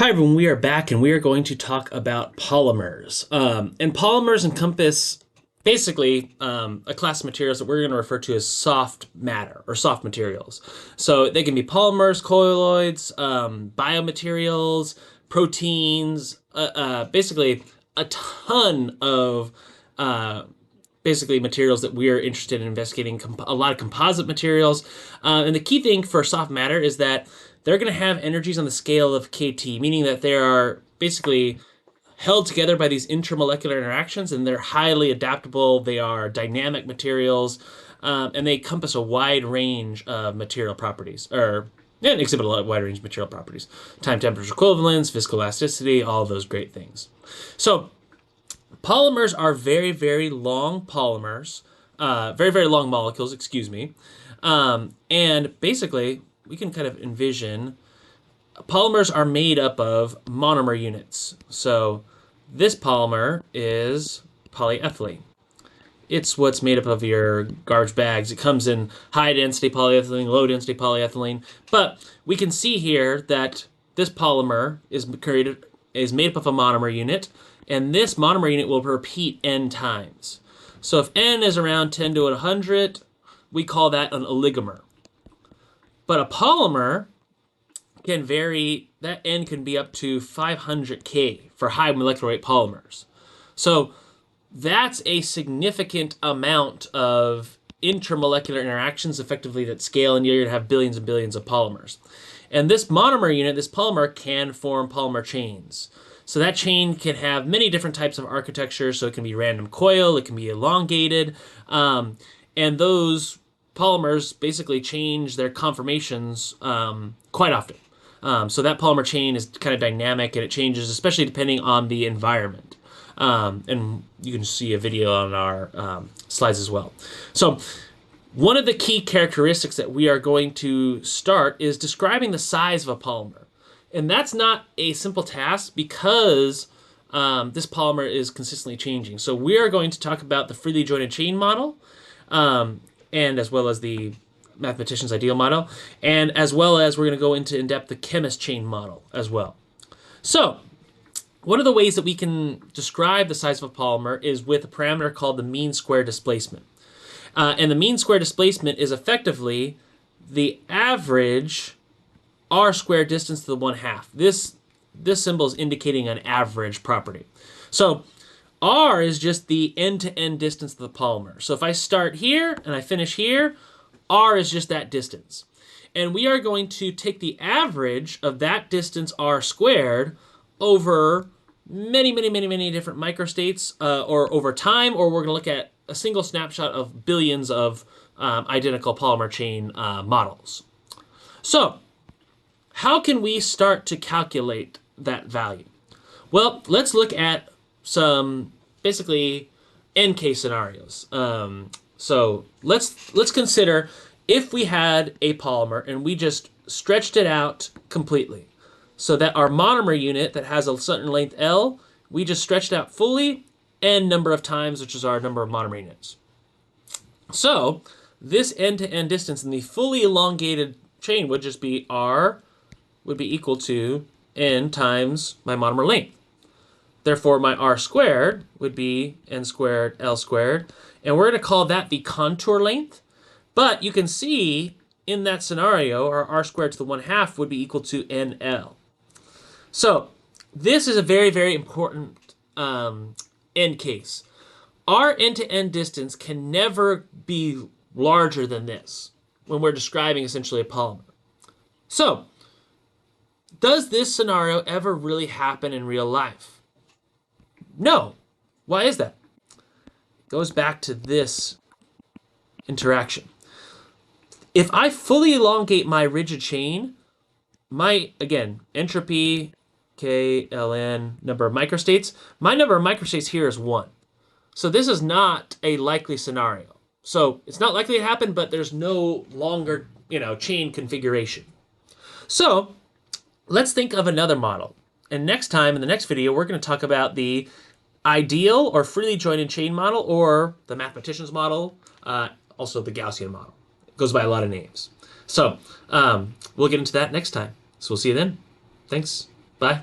Hi everyone, we are back and we are going to talk about polymers. And polymers encompass basically a class of materials that we're going to refer to as soft matter or soft materials. So they can be polymers, colloids, biomaterials, proteins, basically a ton of basically materials that we're interested in investigating, a lot of composite materials. And the key thing for soft matter is that they're going to have energies on the scale of kT, meaning that they are basically held together by these intermolecular interactions, and they're highly adaptable. They are dynamic materials, and they encompass a wide range of material properties, exhibit a wide range of material properties. Time temperature equivalence, viscoelasticity, all of those great things. So polymers are very, very long polymers, very, very long molecules, excuse me. And basically, we can kind of envision polymers are made up of monomer units. So this polymer is polyethylene. It's what's made up of your garbage bags. It comes in high density polyethylene, low density polyethylene. But we can see here that this polymer is made up of a monomer unit, and this monomer unit will repeat n times. So if n is around 10 to 100, we call that an oligomer. But a polymer can vary, that n can be up to 500 K for high molecular weight polymers. So that's a significant amount of intermolecular interactions effectively that scale, and you're going to have billions and billions of polymers. And this monomer unit, this polymer, can form polymer chains. So that chain can have many different types of architecture. So it can be random coil, it can be elongated, and those polymers basically change their conformations quite often. So that polymer chain is kind of dynamic, and it changes especially depending on the environment. And you can see a video on our slides as well. So one of the key characteristics that we are going to start is describing the size of a polymer. And that's not a simple task because this polymer is consistently changing. So we are going to talk about the freely jointed chain model, and as well as the mathematician's ideal model, and as well as we're going to go into in-depth the chemist chain model as well. So one of the ways that we can describe the size of a polymer is with a parameter called the mean square displacement. And the mean square displacement is effectively the average r squared distance to the 1/2. This symbol is indicating an average property. So r is just the end-to-end distance of the polymer. So if I start here and I finish here, r is just that distance. And we are going to take the average of that distance r squared over many, many, many, many different microstates, or over time, or we're going to look at a single snapshot of billions of identical polymer chain models. So how can we start to calculate that value? Well, let's look at some basically n-case scenarios. So let's consider if we had a polymer and we just stretched it out completely, so that our monomer unit that has a certain length L, we just stretched out fully n number of times, which is our number of monomer units. So this end-to-end distance in the fully elongated chain would just be r would be equal to n times my monomer length. Therefore, my r squared would be n squared L squared, and we're going to call that the contour length. But you can see in that scenario, our r squared to the 1/2 would be equal to nl. So this is a very, very important end case. Our end-to-end distance can never be larger than this when we're describing essentially a polymer. So does this scenario ever really happen in real life? No. Why is that? It goes back to this interaction. If I fully elongate my rigid chain, my, again, entropy, K, Ln, number of microstates, my number of microstates here is 1. So this is not a likely scenario. So it's not likely to happen, but there's no longer, chain configuration. So let's think of another model. And next time, in the next video, we're going to talk about the ideal or freely jointed chain model, or the mathematician's model, also the Gaussian model. It goes by a lot of names. So we'll get into that next time. So we'll see you then. Thanks. Bye.